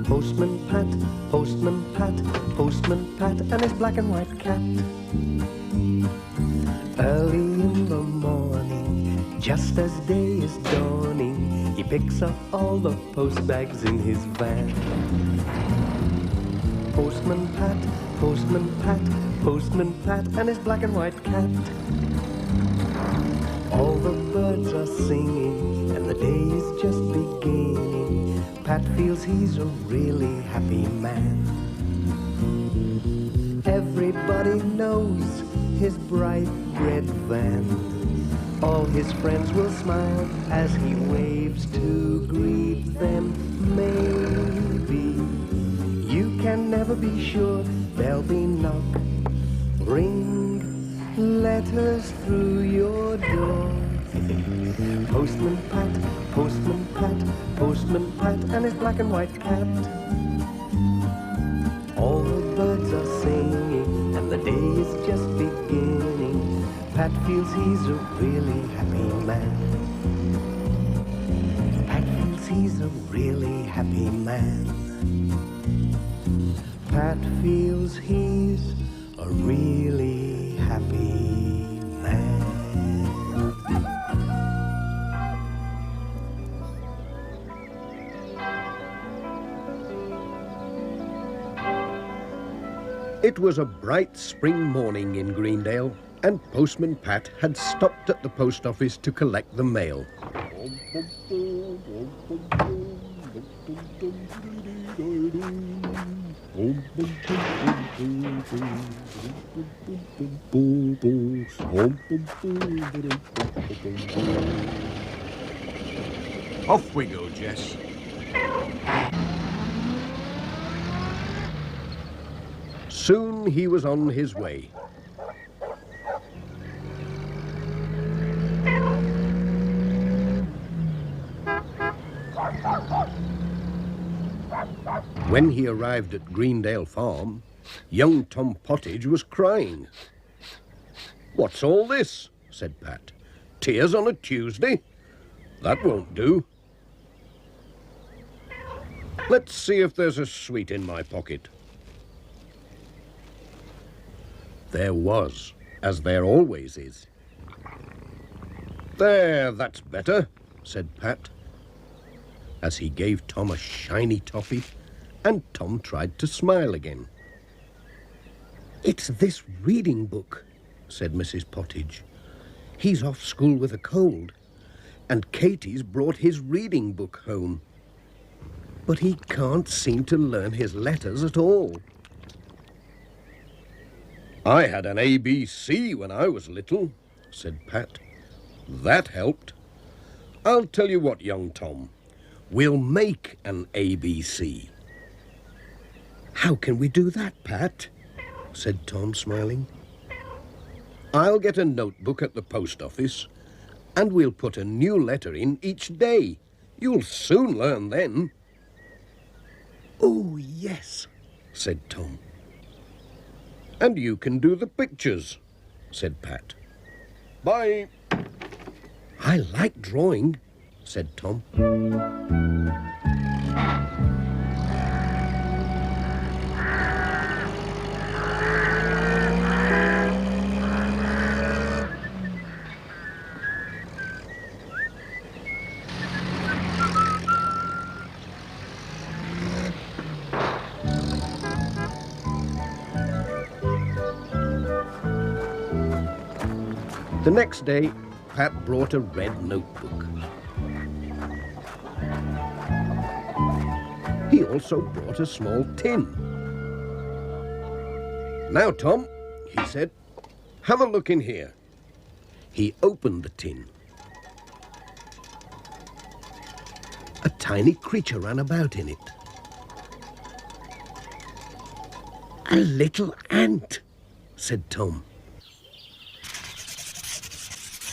Postman Pat, Postman Pat, Postman Pat, and his black and white cat. Early in the morning, just as day is dawning, he picks up all the post bags in his van. Postman Pat, Postman Pat, Postman Pat, and his black and white cat. All the birds are singing, and the day is just beginning. Pat feels he's a really happy man. Everybody knows his bright red van. All his friends will smile as he waves to greet them. Maybe you can never be sure. There'll be knock, ring, letters through your door. Postman Pat, Postman Pat, Postman Pat, and his black and white cat. All the birds are singing, and the day is just beginning. Pat feels he's a really happy man. Pat feels he's a really happy man. Pat feels he's a really happy man. It was a bright spring morning in Greendale, and Postman Pat had stopped at the post office to collect the mail. Off we go, Jess. Soon he was on his way. When he arrived at Greendale Farm, young Tom Pottage was crying. "What's all this?" said Pat. "Tears on a Tuesday? That won't do. Let's see if there's a sweet in my pocket." There was, as there always is. "There, that's better," said Pat, as he gave Tom a shiny toffee, and Tom tried to smile again. "It's this reading book," said Mrs. Pottage. "He's off school with a cold, and Katie's brought his reading book home. But he can't seem to learn his letters at all." "I had an ABC when I was little," said Pat. "That helped. I'll tell you what, young Tom. We'll make an ABC." "How can we do that, Pat?" said Tom, smiling. "I'll get a notebook at the post office, and we'll put a new letter in each day. You'll soon learn then." "Oh, yes," said Tom. "And you can do the pictures," said Pat. "Bye." "I like drawing," said Tom. The next day, Pat brought a red notebook. He also brought a small tin. "Now, Tom," he said, "have a look in here." He opened the tin. A tiny creature ran about in it. "A little ant," said Tom.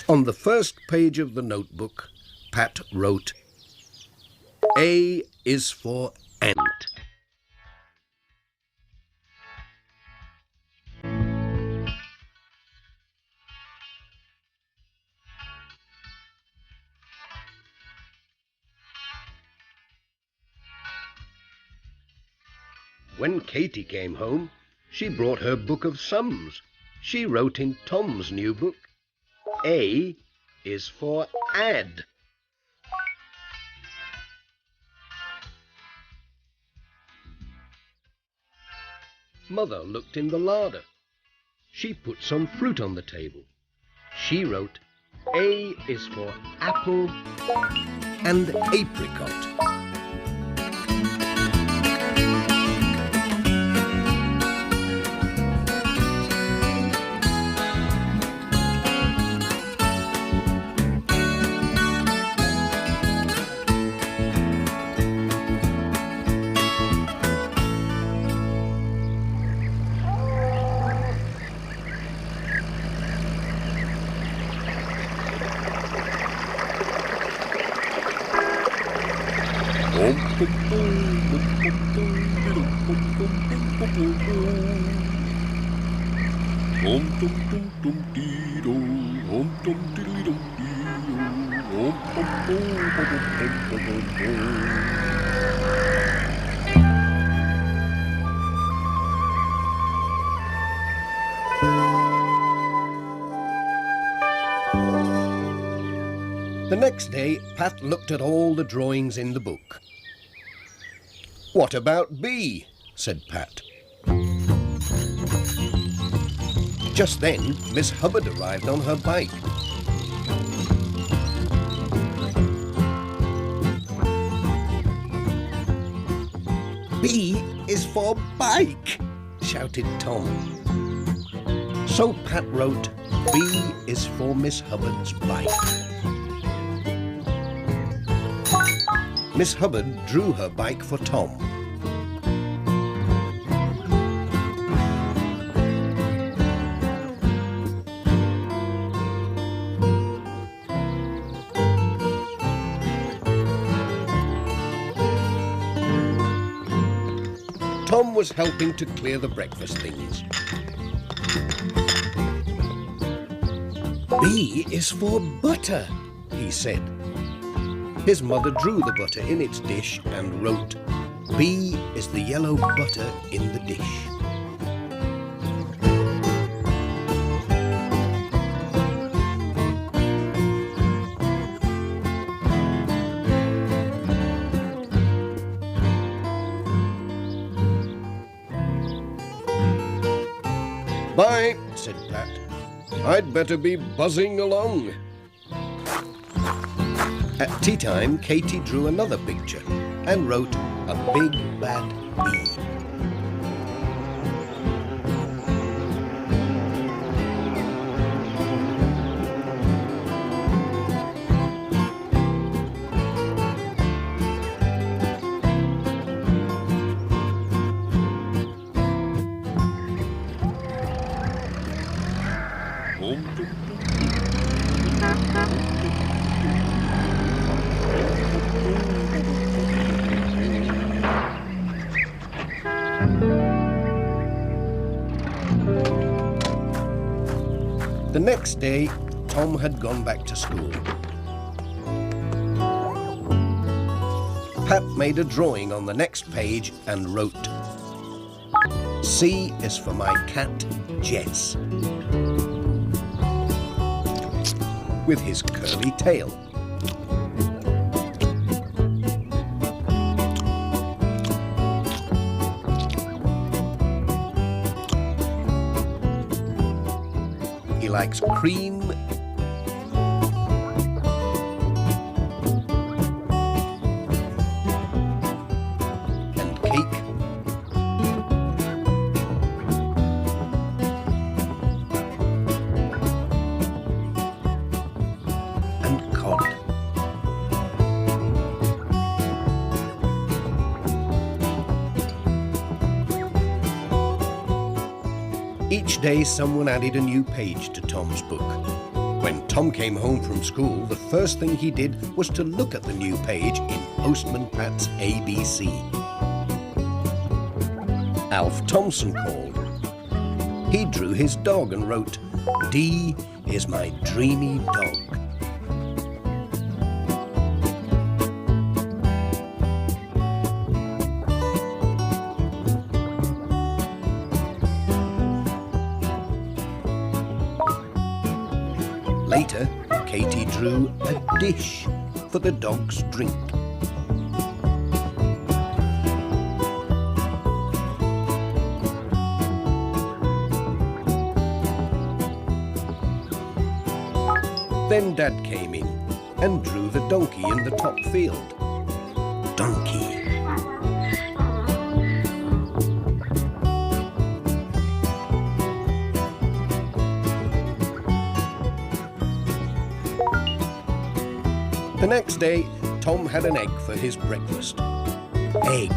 On the first page of the notebook, Pat wrote, "A is for ant." When Katie came home, she brought her book of sums. She wrote in Tom's new book, A is for add. Mother looked in the larder. She put some fruit on the table. She wrote, A is for apple and apricot. The next day, Pat looked at all the drawings in the book. "What about B?" said Pat. Just then, Miss Hubbard arrived on her bike. "B is for bike," shouted Tom. So Pat wrote, B is for Miss Hubbard's bike. Miss Hubbard drew her bike for Tom. Tom was helping to clear the breakfast things. B is for butter, he said. His mother drew the butter in its dish and wrote, B is the yellow butter in the dish. Bye, said Pat. I'd better be buzzing along. At tea time, Katie drew another picture and wrote a big bad bee. The next day, Tom had gone back to school. Pat made a drawing on the next page and wrote, C is for my cat, Jess, with his curly tail. He likes cream and cake and cod. Each day someone added a new page to Tom's book. When Tom came home from school, the first thing he did was to look at the new page in Postman Pat's ABC. Alf Thompson called. He drew his dog and wrote, D is my dreamy dog. Katie drew a dish for the dog's drink. Then Dad came in and drew the donkey in the top field. Donkey. The next day, Tom had an egg for his breakfast. Egg.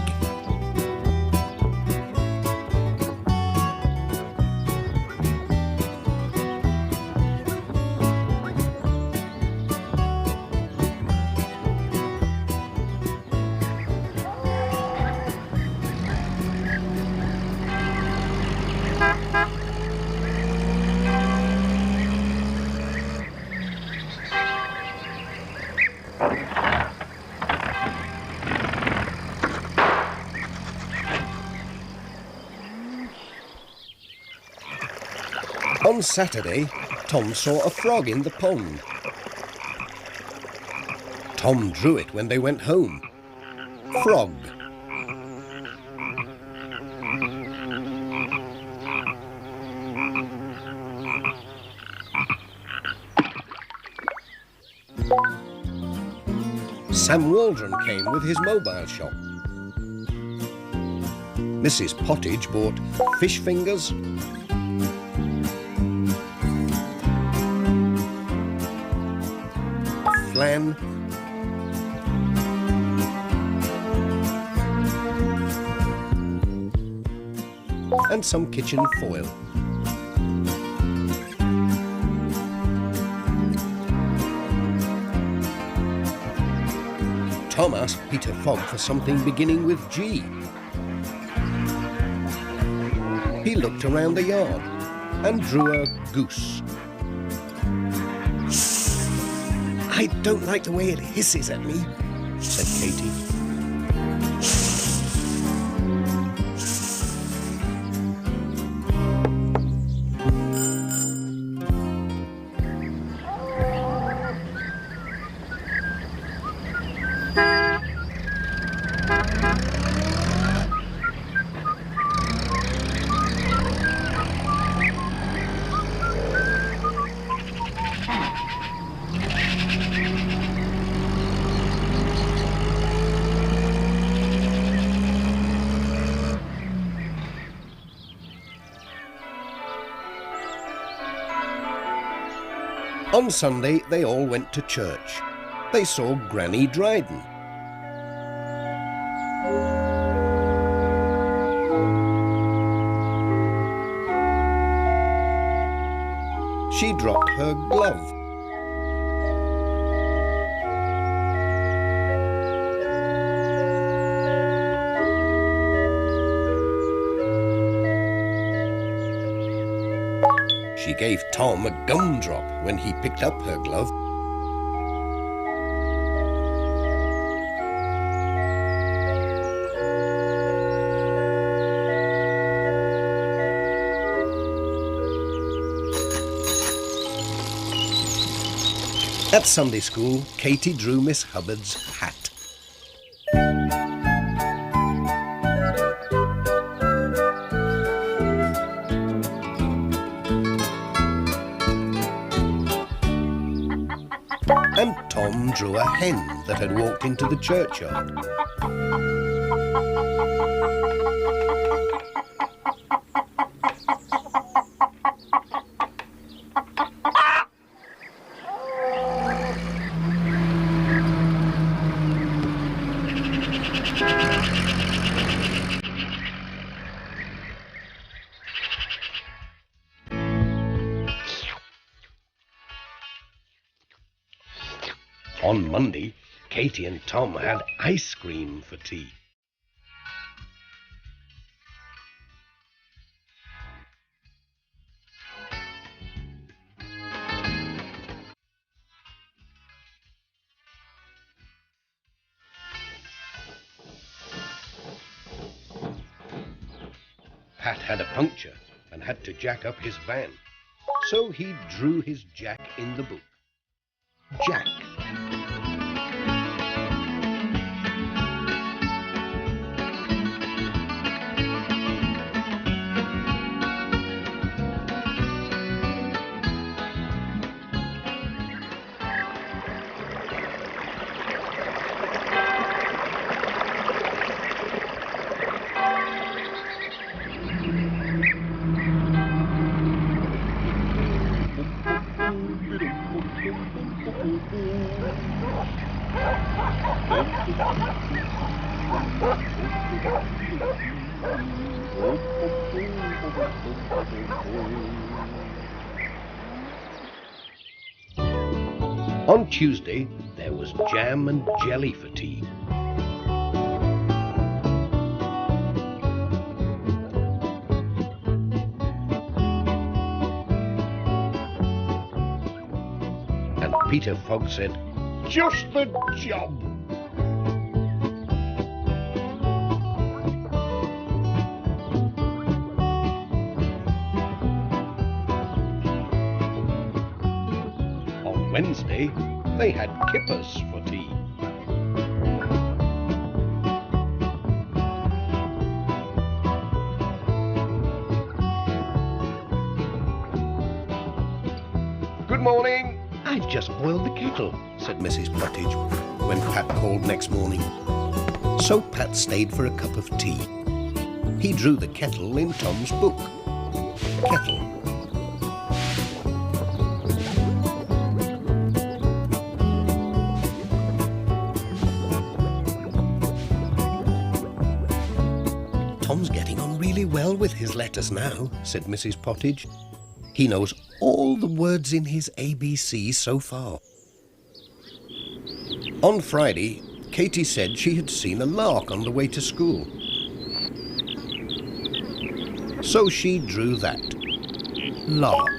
On Saturday, Tom saw a frog in the pond. Tom drew it when they went home. Frog. Sam Waldron came with his mobile shop. Mrs. Pottage bought fish fingers, flan, and some kitchen foil. Tom asked Peter Fogg for something beginning with G. He looked around the yard and drew a goose. I don't like the way it hisses at me, said Katie. On Sunday, they all went to church. They saw Granny Dryden. She dropped her glove. She gave Tom a gumdrop when he picked up her glove. At Sunday school, Katie drew Miss Hubbard's hat. And Tom drew a hen that had walked into the churchyard. On Monday, Katie and Tom had ice cream for tea. Pat had a puncture and had to jack up his van, so he drew his jack in the book. Jack. On Tuesday, there was jam and jelly for tea. And Peter Fogg said, "Just the job." On Wednesday, they had kippers for tea. "Good morning. I've just boiled the kettle," said Mrs. Pottage when Pat called next morning. So Pat stayed for a cup of tea. He drew the kettle in Tom's book. Kettle. "Tom's getting on really well with his letters now," said Mrs. Pottage. "He knows all the words in his ABC so far." On Friday, Katie said she had seen a lark on the way to school. So she drew that. Lark.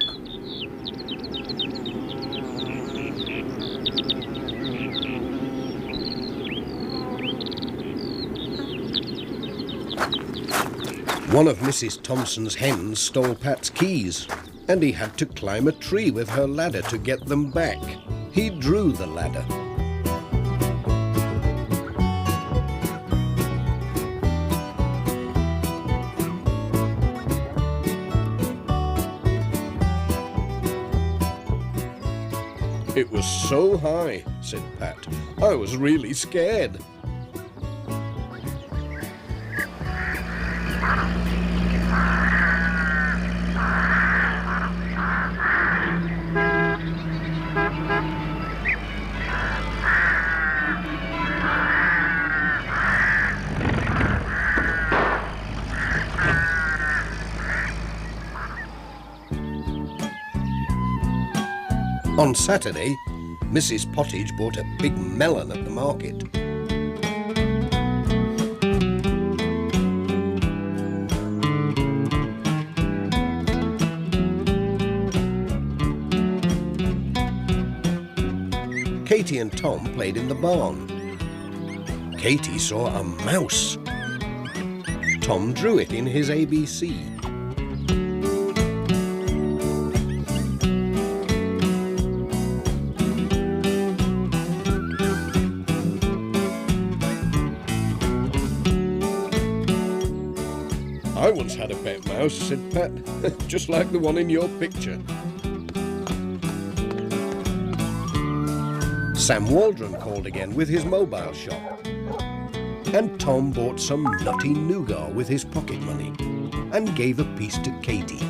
One of Mrs. Thompson's hens stole Pat's keys, and he had to climb a tree with her ladder to get them back. He drew the ladder. "It was so high," said Pat. "I was really scared." On Saturday, Mrs. Pottage bought a big melon at the market. Katie and Tom played in the barn. Katie saw a mouse. Tom drew it in his ABC. "I once had a pet mouse," said Pat, "just like the one in your picture." Sam Waldron called again with his mobile shop. And Tom bought some nutty nougat with his pocket money and gave a piece to Katie.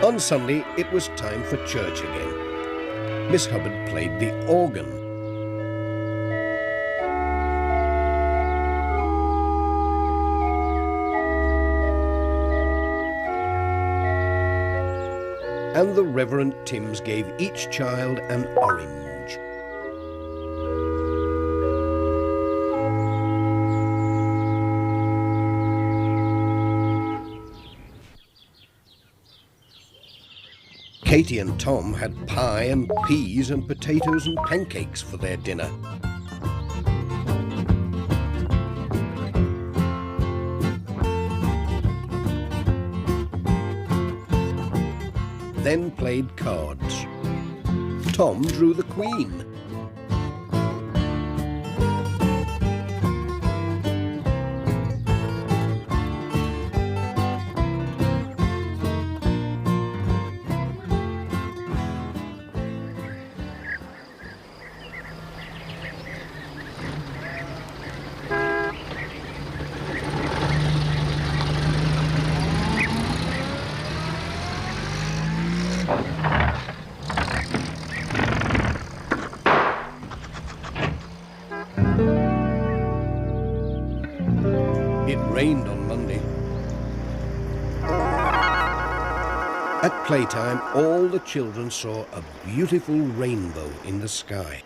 On Sunday, it was time for church again. Miss Hubbard played the organ. And the Reverend Timms gave each child an orange. Katie and Tom had pie and peas and potatoes and pancakes for their dinner. Then played cards. Tom drew the Queen. It rained on Monday. At playtime, all the children saw a beautiful rainbow in the sky.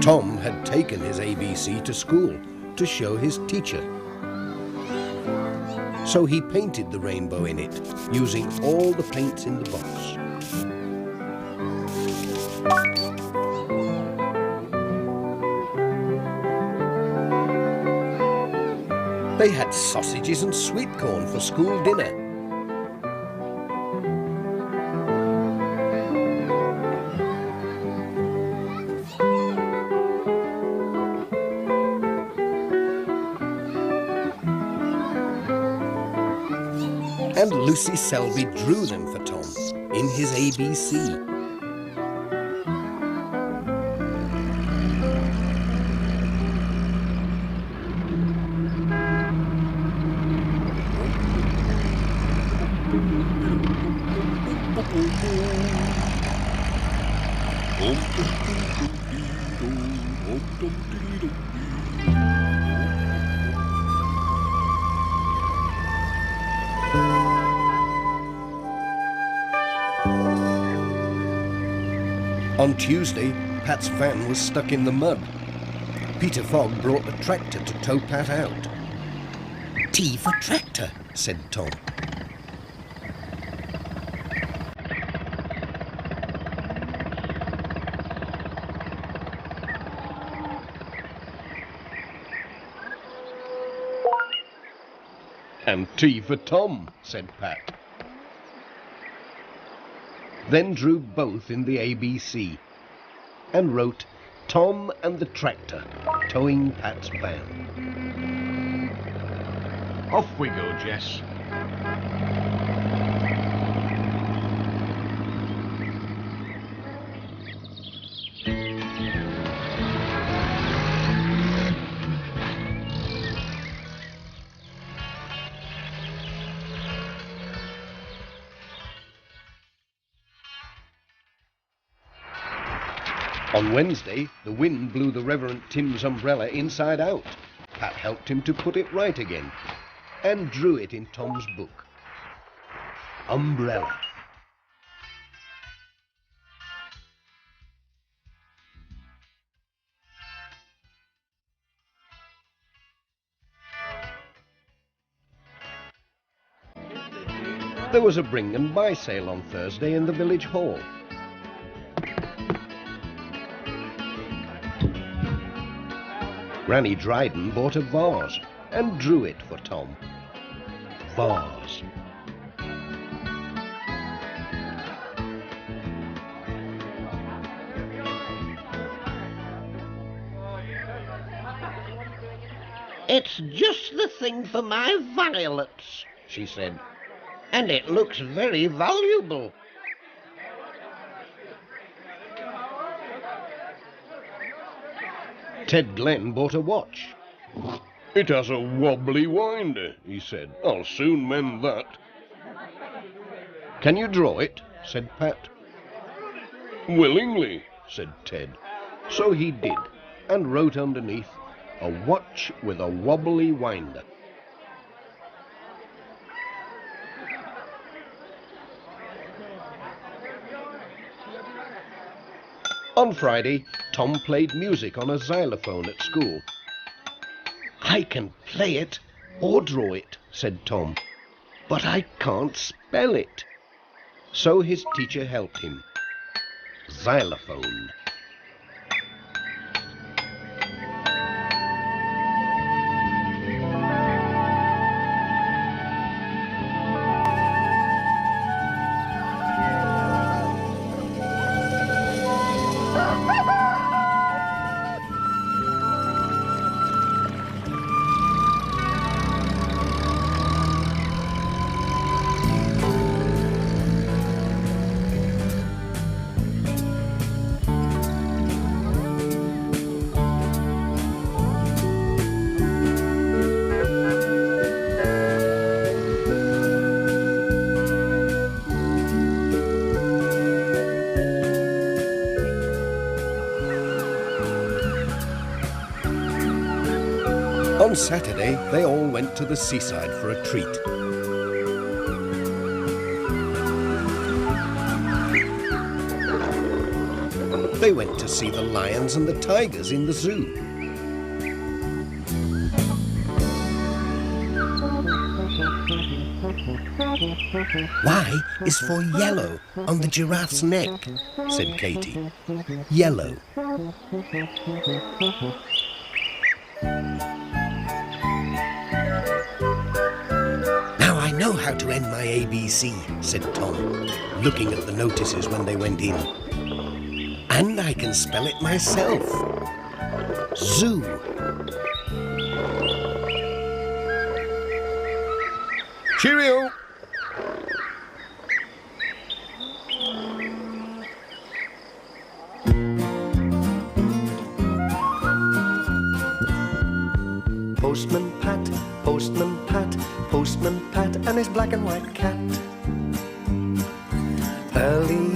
Tom had taken his ABC to school to show his teacher. So he painted the rainbow in it, using all the paints in the box. They had sausages and sweet corn for school dinner. And Lucy Selby drew them for Tom in his ABC. On Tuesday, Pat's van was stuck in the mud. Peter Fogg brought the tractor to tow Pat out. "T for tractor," said Tom. "And T for Tom," said Pat. Then drew both in the ABC and wrote Tom and the Tractor towing Pat's van. Off we go, Jess. On Wednesday, the wind blew the Reverend Tim's umbrella inside out. Pat helped him to put it right again and drew it in Tom's book. Umbrella. There was a bring and buy sale on Thursday in the village hall. Granny Dryden bought a vase and drew it for Tom. Vase. "It's just the thing for my violets," she said, "and it looks very valuable." Ted Glenn bought a watch. It has a wobbly winder, he said. I'll soon mend that. Can you draw it? Said Pat. Willingly, Said Ted. So he did, and wrote underneath, a watch with a wobbly winder. On Friday, Tom played music on a xylophone at school. I can play it or draw it, said Tom, but I can't spell it. So his teacher helped him. Xylophone. On Saturday, they all went to the seaside for a treat. They went to see the lions and the tigers in the zoo. Y is for yellow on the giraffe's neck, said Katie. Yellow. I know how to end my ABC, said Tom, looking at the notices when they went in. And I can spell it myself. Zoo. Cheerio! Postman Pat, Postman Pat, Postman Pat and his black and white cat. Early